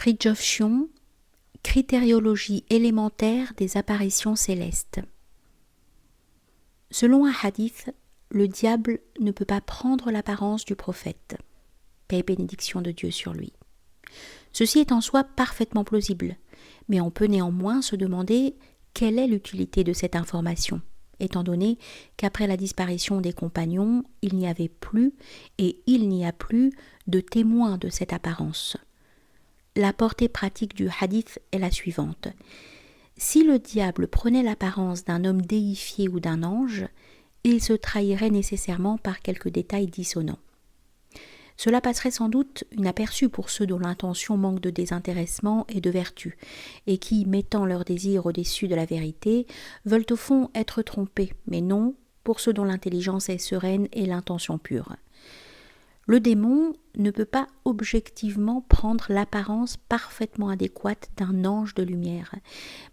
Fridtjof Schuon, Critériologie élémentaire des apparitions célestes. Selon un hadith, le diable ne peut pas prendre l'apparence du prophète. Paix et bénédiction de Dieu sur lui. Ceci est en soi parfaitement plausible, mais on peut néanmoins se demander quelle est l'utilité de cette information, étant donné qu'après la disparition des compagnons, il n'y avait plus et il n'y a plus de témoins de cette apparence. La portée pratique du hadith est la suivante. Si le diable prenait l'apparence d'un homme déifié ou d'un ange, il se trahirait nécessairement par quelques détails dissonants. Cela passerait sans doute inaperçu pour ceux dont l'intention manque de désintéressement et de vertu, et qui, mettant leur désir au-dessus de la vérité, veulent au fond être trompés, mais non pour ceux dont l'intelligence est sereine et l'intention pure. Le démon ne peut pas objectivement prendre l'apparence parfaitement adéquate d'un ange de lumière,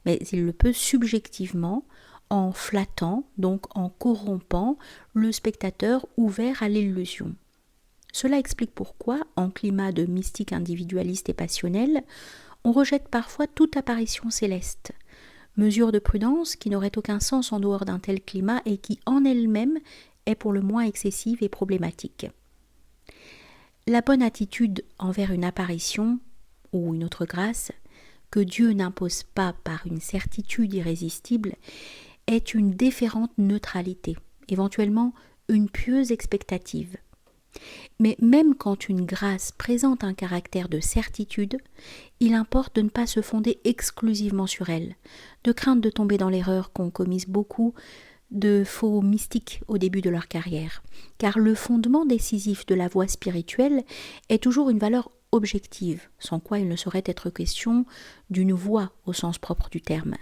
mais il le peut subjectivement en flattant, donc en corrompant, le spectateur ouvert à l'illusion. Cela explique pourquoi, en climat de mystique individualiste et passionnel, on rejette parfois toute apparition céleste. Mesure de prudence qui n'aurait aucun sens en dehors d'un tel climat et qui, en elle-même, est pour le moins excessive et problématique. La bonne attitude envers une apparition, ou une autre grâce, que Dieu n'impose pas par une certitude irrésistible, est une déférente neutralité, éventuellement une pieuse expectative. Mais même quand une grâce présente un caractère de certitude, il importe de ne pas se fonder exclusivement sur elle, de crainte de tomber dans l'erreur qu'ont commise beaucoup de faux mystiques au début de leur carrière, car le fondement décisif de la voie spirituelle est toujours une valeur objective, sans quoi il ne saurait être question d'une voie au sens propre du terme.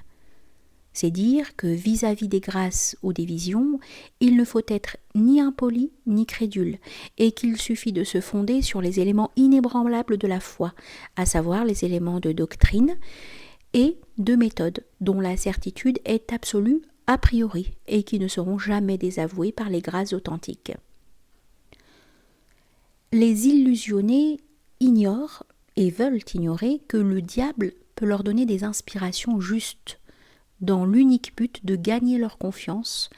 C'est dire que vis-à-vis des grâces ou des visions, il ne faut être ni impoli ni crédule, et qu'il suffit de se fonder sur les éléments inébranlables de la foi, à savoir les éléments de doctrine et de méthode, dont la certitude est absolue a priori et qui ne seront jamais désavoués par les grâces authentiques. Les illusionnés ignorent et veulent ignorer que le diable peut leur donner des inspirations justes, dans l'unique but de gagner leur confiance,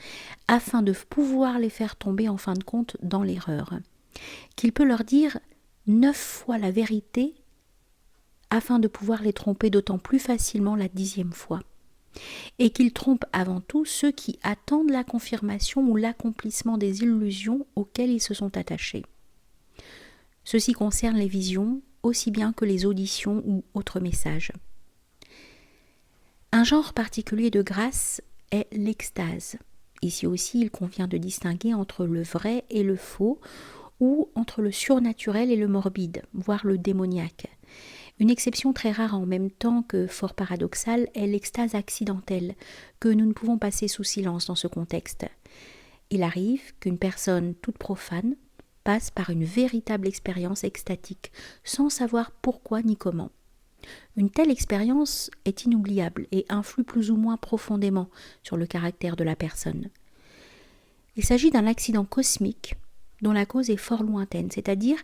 afin de pouvoir les faire tomber en fin de compte dans l'erreur. Qu'il peut leur dire 9 fois la vérité, afin de pouvoir les tromper d'autant plus facilement la 10e fois. Et qu'il trompe avant tout ceux qui attendent la confirmation ou l'accomplissement des illusions auxquelles ils se sont attachés. Ceci concerne les visions aussi bien que les auditions ou autres messages. Un genre particulier de grâce est l'extase. Ici aussi, il convient de distinguer entre le vrai et le faux, ou entre le surnaturel et le morbide, voire le démoniaque. Une exception très rare en même temps que fort paradoxale est l'extase accidentelle, que nous ne pouvons passer sous silence dans ce contexte. Il arrive qu'une personne toute profane passe par une véritable expérience extatique, sans savoir pourquoi ni comment. Une telle expérience est inoubliable et influe plus ou moins profondément sur le caractère de la personne. Il s'agit d'un accident cosmique dont la cause est fort lointaine, c'est-à-dire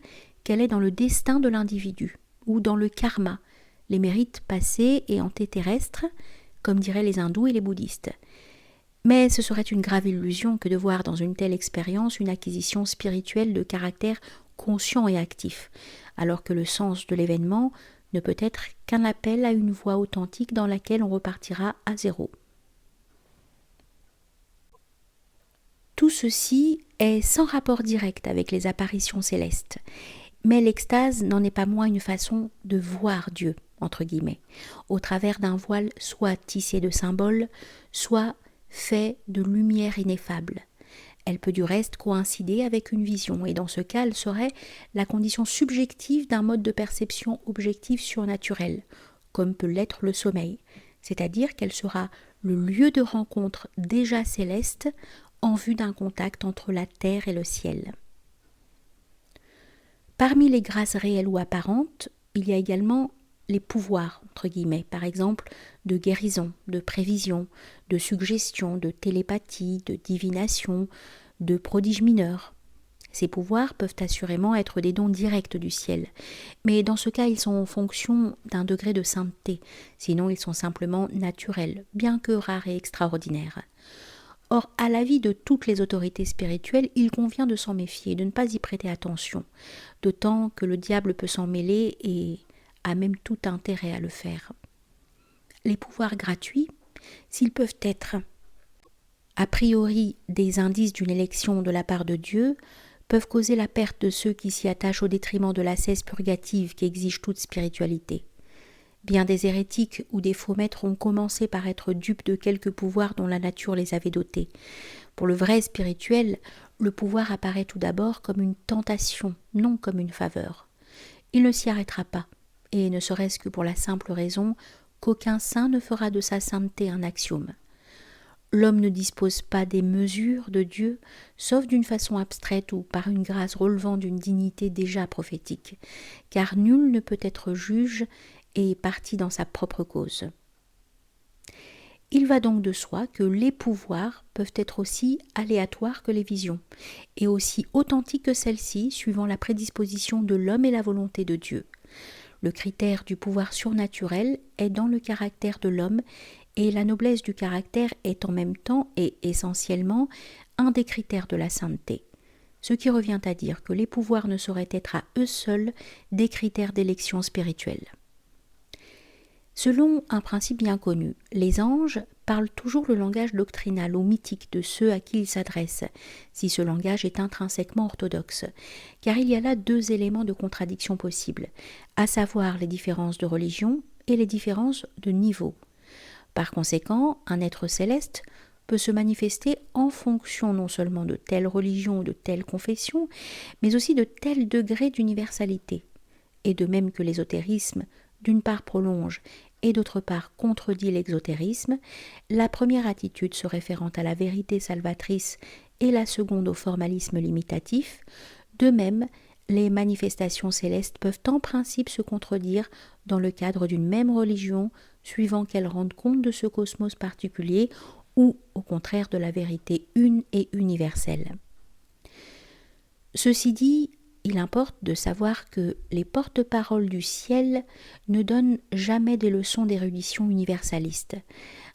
qu'elle est dans le destin de l'individu, ou dans le karma, les mérites passés et antéterrestres, comme diraient les hindous et les bouddhistes. Mais ce serait une grave illusion que de voir dans une telle expérience une acquisition spirituelle de caractère conscient et actif, alors que le sens de l'événement ne peut être qu'un appel à une voie authentique dans laquelle on repartira à zéro. Tout ceci est sans rapport direct avec les apparitions célestes, mais l'extase n'en est pas moins une façon de voir Dieu, entre guillemets, au travers d'un voile soit tissé de symboles, soit fait de lumière ineffable. Elle peut du reste coïncider avec une vision, et dans ce cas, elle serait la condition subjective d'un mode de perception objectif surnaturel, comme peut l'être le sommeil, c'est-à-dire qu'elle sera le lieu de rencontre déjà céleste en vue d'un contact entre la terre et le ciel. Parmi les grâces réelles ou apparentes, il y a également les pouvoirs, entre guillemets, par exemple de guérison, de prévision, de suggestion, de télépathie, de divination, de prodige mineur. Ces pouvoirs peuvent assurément être des dons directs du ciel, mais dans ce cas ils sont en fonction d'un degré de sainteté, sinon ils sont simplement naturels, bien que rares et extraordinaires. Or, à l'avis de toutes les autorités spirituelles, il convient de s'en méfier, de ne pas y prêter attention, d'autant que le diable peut s'en mêler et a même tout intérêt à le faire. Les pouvoirs gratuits, s'ils peuvent être a priori des indices d'une élection de la part de Dieu, peuvent causer la perte de ceux qui s'y attachent au détriment de l'ascèse purgative qui exige toute spiritualité. Bien des hérétiques ou des faux maîtres ont commencé par être dupes de quelques pouvoirs dont la nature les avait dotés. Pour le vrai spirituel, le pouvoir apparaît tout d'abord comme une tentation, non comme une faveur. Il ne s'y arrêtera pas, et ne serait-ce que pour la simple raison qu'aucun saint ne fera de sa sainteté un axiome. L'homme ne dispose pas des mesures de Dieu, sauf d'une façon abstraite ou par une grâce relevant d'une dignité déjà prophétique, car nul ne peut être juge et parti dans sa propre cause. Il va donc de soi que les pouvoirs peuvent être aussi aléatoires que les visions, et aussi authentiques que celles-ci, suivant la prédisposition de l'homme et la volonté de Dieu. Le critère du pouvoir surnaturel est dans le caractère de l'homme, et la noblesse du caractère est en même temps et essentiellement un des critères de la sainteté. Ce qui revient à dire que les pouvoirs ne sauraient être à eux seuls des critères d'élection spirituelle. Selon un principe bien connu, les anges parlent toujours le langage doctrinal ou mythique de ceux à qui ils s'adressent, si ce langage est intrinsèquement orthodoxe, car il y a là deux éléments de contradiction possibles, à savoir les différences de religion et les différences de niveau. Par conséquent, un être céleste peut se manifester en fonction non seulement de telle religion ou de telle confession, mais aussi de tel degré d'universalité. Et de même que l'ésotérisme, d'une part prolonge et d'autre part contredit l'exotérisme, la première attitude se référant à la vérité salvatrice et la seconde au formalisme limitatif, de même, les manifestations célestes peuvent en principe se contredire dans le cadre d'une même religion, suivant qu'elles rendent compte de ce cosmos particulier ou au contraire de la vérité une et universelle. Ceci dit, il importe de savoir que les porte-paroles du ciel ne donnent jamais des leçons d'érudition universaliste.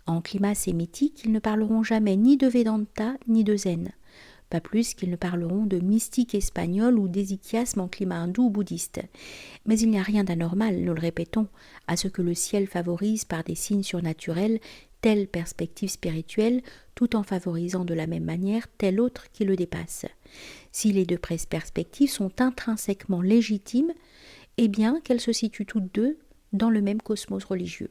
En climat sémitique, ils ne parleront jamais ni de Vedanta ni de Zen, pas plus qu'ils ne parleront de mystique espagnol ou d'ésichiasme en climat hindou ou bouddhiste. Mais il n'y a rien d'anormal, nous le répétons, à ce que le ciel favorise par des signes surnaturels telle perspective spirituelle, tout en favorisant de la même manière telle autre qui le dépasse. Si les deux perspectives sont intrinsèquement légitimes, eh bien qu'elles se situent toutes deux dans le même cosmos religieux.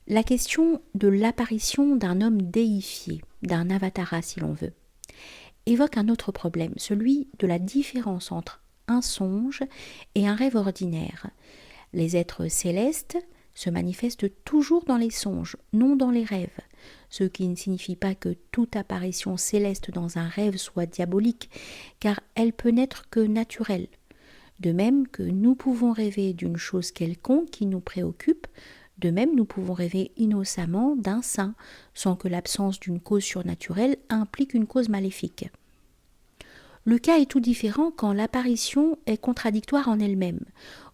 La question de l'apparition d'un homme déifié, d'un avatara si l'on veut, évoque un autre problème, celui de la différence entre un songe et un rêve ordinaire. Les êtres célestes se manifestent toujours dans les songes, non dans les rêves, ce qui ne signifie pas que toute apparition céleste dans un rêve soit diabolique, car elle peut n'être que naturelle. De même que nous pouvons rêver d'une chose quelconque qui nous préoccupe, de même nous pouvons rêver innocemment d'un saint, sans que l'absence d'une cause surnaturelle implique une cause maléfique. Le cas est tout différent quand l'apparition est contradictoire en elle-même,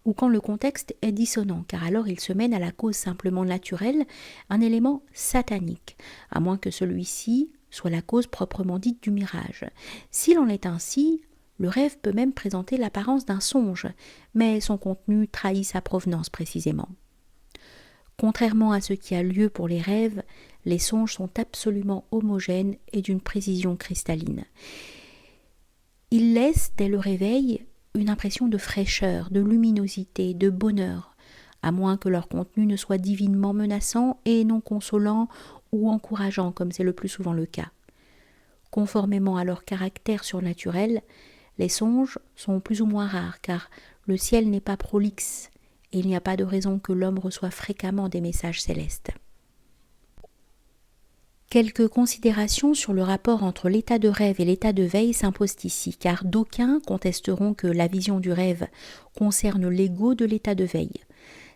ou quand le contexte est dissonant, car alors il se mène à la cause simplement naturelle, un élément satanique, à moins que celui-ci soit la cause proprement dite du mirage. S'il en est ainsi, le rêve peut même présenter l'apparence d'un songe, mais son contenu trahit sa provenance précisément. Contrairement à ce qui a lieu pour les rêves, les songes sont absolument homogènes et d'une précision cristalline. Ils laissent, dès le réveil, une impression de fraîcheur, de luminosité, de bonheur, à moins que leur contenu ne soit divinement menaçant et non consolant ou encourageant, comme c'est le plus souvent le cas. Conformément à leur caractère surnaturel, les songes sont plus ou moins rares, car le ciel n'est pas prolixe, et il n'y a pas de raison que l'homme reçoive fréquemment des messages célestes. Quelques considérations sur le rapport entre l'état de rêve et l'état de veille s'imposent ici, car d'aucuns contesteront que la vision du rêve concerne l'ego de l'état de veille.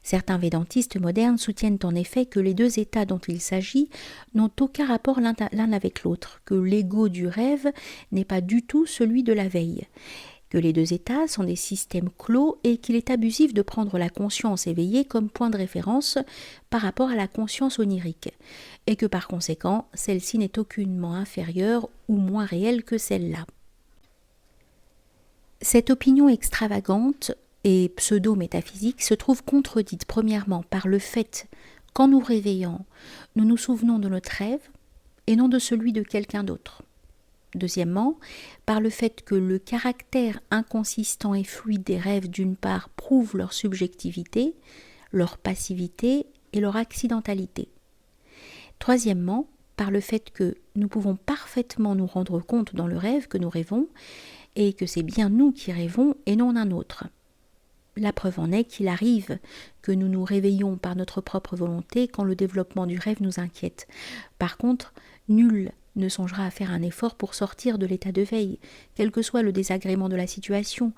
Certains védantistes modernes soutiennent en effet que les deux états dont il s'agit n'ont aucun rapport l'un avec l'autre, que l'ego du rêve n'est pas du tout celui de la veille, que les deux états sont des systèmes clos et qu'il est abusif de prendre la conscience éveillée comme point de référence par rapport à la conscience onirique, et que par conséquent, celle-ci n'est aucunement inférieure ou moins réelle que celle-là. Cette opinion extravagante et pseudo-métaphysique se trouve contredite premièrement par le fait qu'en nous réveillant, nous nous souvenons de notre rêve et non de celui de quelqu'un d'autre. Deuxièmement, par le fait que le caractère inconsistant et fluide des rêves d'une part prouve leur subjectivité, leur passivité et leur accidentalité. Troisièmement, par le fait que nous pouvons parfaitement nous rendre compte dans le rêve que nous rêvons et que c'est bien nous qui rêvons et non un autre. La preuve en est qu'il arrive que nous nous réveillons par notre propre volonté quand le développement du rêve nous inquiète. Par contre, nul ne songera à faire un effort pour sortir de l'état de veille, quel que soit le désagrément de la situation,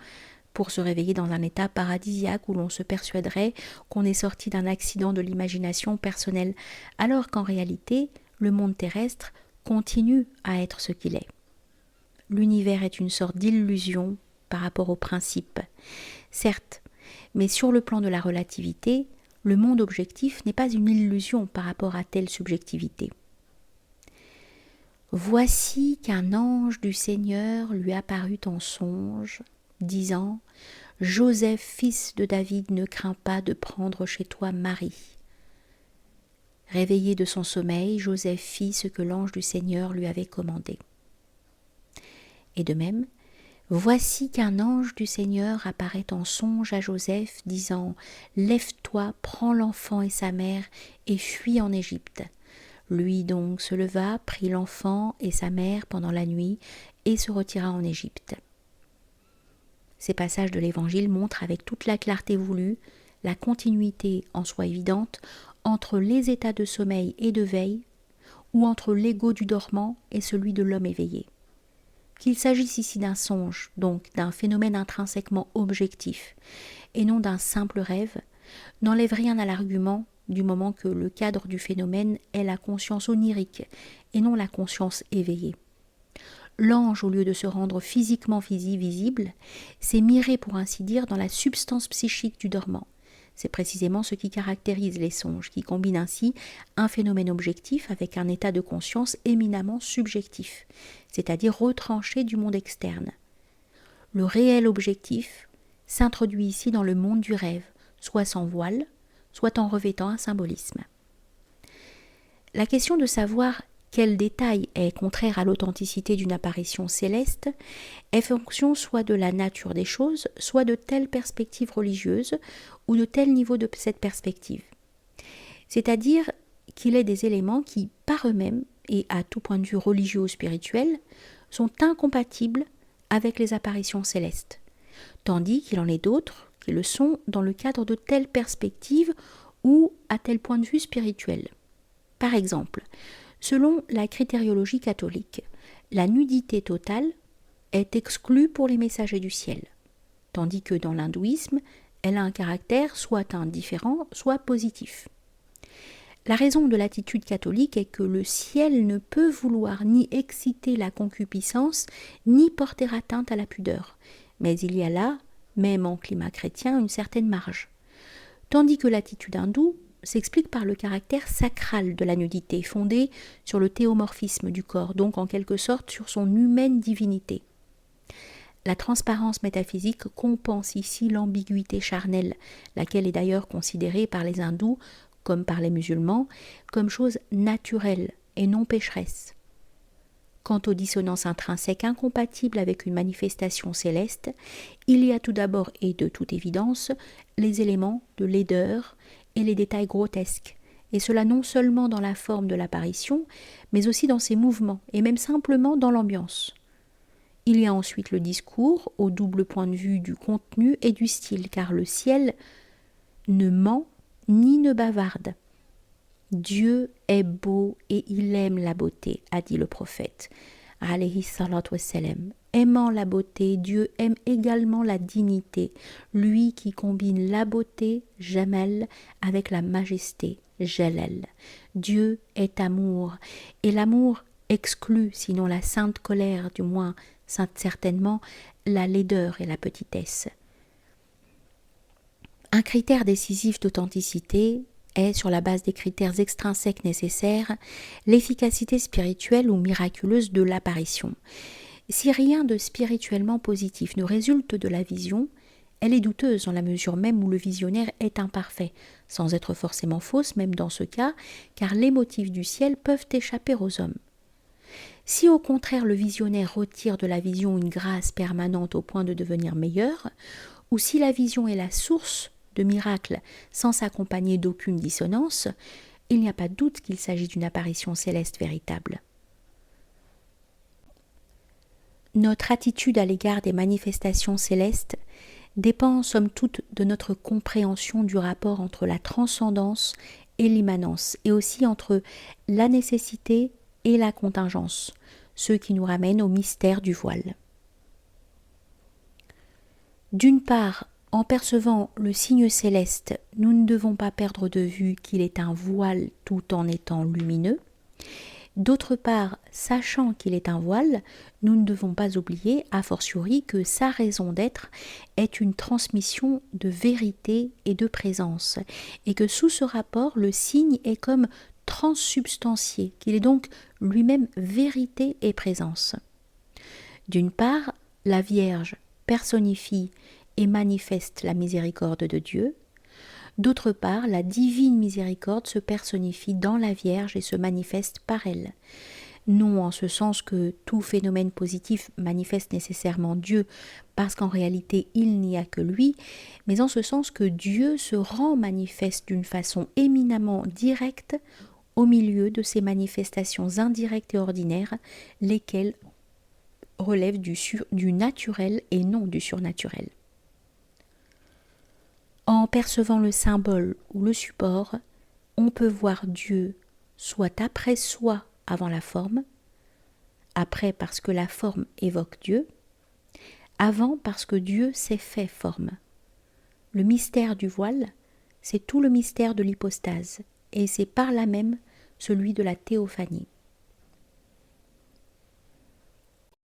pour se réveiller dans un état paradisiaque où l'on se persuaderait qu'on est sorti d'un accident de l'imagination personnelle, alors qu'en réalité, le monde terrestre continue à être ce qu'il est. L'univers est une sorte d'illusion par rapport au principe. Certes, mais sur le plan de la relativité, le monde objectif n'est pas une illusion par rapport à telle subjectivité. Voici qu'un ange du Seigneur lui apparut en songe, disant « Joseph, fils de David, ne crains pas de prendre chez toi Marie. » Réveillé de son sommeil, Joseph fit ce que l'ange du Seigneur lui avait commandé. Et de même, voici qu'un ange du Seigneur apparaît en songe à Joseph, disant « Lève-toi, prends l'enfant et sa mère, et fuis en Égypte. » Lui donc se leva, prit l'enfant et sa mère pendant la nuit, et se retira en Égypte. Ces passages de l'Évangile montrent avec toute la clarté voulue la continuité en soi évidente entre les états de sommeil et de veille, ou entre l'ego du dormant et celui de l'homme éveillé. Qu'il s'agisse ici d'un songe, donc d'un phénomène intrinsèquement objectif, et non d'un simple rêve, n'enlève rien à l'argument du moment que le cadre du phénomène est la conscience onirique et non la conscience éveillée. L'ange, au lieu de se rendre physiquement visible, s'est miré pour ainsi dire dans la substance psychique du dormant. C'est précisément ce qui caractérise les songes, qui combinent ainsi un phénomène objectif avec un état de conscience éminemment subjectif, c'est-à-dire retranché du monde externe. Le réel objectif s'introduit ici dans le monde du rêve, soit sans voile, soit en revêtant un symbolisme. La question de savoir quel détail est contraire à l'authenticité d'une apparition céleste est fonction soit de la nature des choses, soit de telle perspective religieuse ou de tel niveau de cette perspective. C'est-à-dire qu'il est des éléments qui, par eux-mêmes, et à tout point de vue religieux ou spirituel, sont incompatibles avec les apparitions célestes, tandis qu'il en est d'autres qui le sont dans le cadre de telle perspective ou à tel point de vue spirituel. Par exemple, selon la critériologie catholique, la nudité totale est exclue pour les messagers du ciel, tandis que dans l'hindouisme, elle a un caractère soit indifférent, soit positif. La raison de l'attitude catholique est que le ciel ne peut vouloir ni exciter la concupiscence, ni porter atteinte à la pudeur, mais il y a là, même en climat chrétien, une certaine marge. Tandis que l'attitude hindoue s'explique par le caractère sacral de la nudité, fondé sur le théomorphisme du corps, donc en quelque sorte sur son humaine divinité. La transparence métaphysique compense ici l'ambiguïté charnelle, laquelle est d'ailleurs considérée par les hindous, comme par les musulmans, comme chose naturelle et non pécheresse. Quant aux dissonances intrinsèques incompatibles avec une manifestation céleste, il y a tout d'abord et de toute évidence les éléments de laideur et les détails grotesques, et cela non seulement dans la forme de l'apparition, mais aussi dans ses mouvements, et même simplement dans l'ambiance. Il y a ensuite le discours, au double point de vue du contenu et du style, car le ciel ne ment ni ne bavarde. Dieu est beau et il aime la beauté, a dit le prophète. alayhi salatu wassalam. Aimant la beauté, Dieu aime également la dignité, lui qui combine la beauté, Jamal, avec la majesté, Jalal. Dieu est amour, et l'amour exclut, sinon la sainte colère, du moins certainement, la laideur et la petitesse. Un critère décisif d'authenticité est, sur la base des critères extrinsèques nécessaires, l'efficacité spirituelle ou miraculeuse de l'apparition. Si rien de spirituellement positif ne résulte de la vision, elle est douteuse dans la mesure même où le visionnaire est imparfait, sans être forcément fausse même dans ce cas, car les motifs du ciel peuvent échapper aux hommes. Si au contraire le visionnaire retire de la vision une grâce permanente au point de devenir meilleur, ou si la vision est la source de miracles sans s'accompagner d'aucune dissonance, il n'y a pas de doute qu'il s'agit d'une apparition céleste véritable. Notre attitude à l'égard des manifestations célestes dépend somme toute de notre compréhension du rapport entre la transcendance et l'immanence, et aussi entre la nécessité et la contingence, ce qui nous ramène au mystère du voile. D'une part, en percevant le signe céleste, nous ne devons pas perdre de vue qu'il est un voile tout en étant lumineux. D'autre part, sachant qu'il est un voile, nous ne devons pas oublier, a fortiori, que sa raison d'être est une transmission de vérité et de présence, et que sous ce rapport, le signe est comme transsubstantié, qu'il est donc lui-même vérité et présence. D'une part, la Vierge personnifie et manifeste la miséricorde de Dieu. D'autre part, la divine miséricorde se personnifie dans la Vierge et se manifeste par elle. Non en ce sens que tout phénomène positif manifeste nécessairement Dieu, parce qu'en réalité il n'y a que lui, mais en ce sens que Dieu se rend manifeste d'une façon éminemment directe au milieu de ces manifestations indirectes et ordinaires, lesquelles relèvent du naturel et non du surnaturel. En percevant le symbole ou le support, on peut voir Dieu soit après soi avant la forme, après parce que la forme évoque Dieu, avant parce que Dieu s'est fait forme. Le mystère du voile, c'est tout le mystère de l'hypostase, et c'est par là même celui de la théophanie.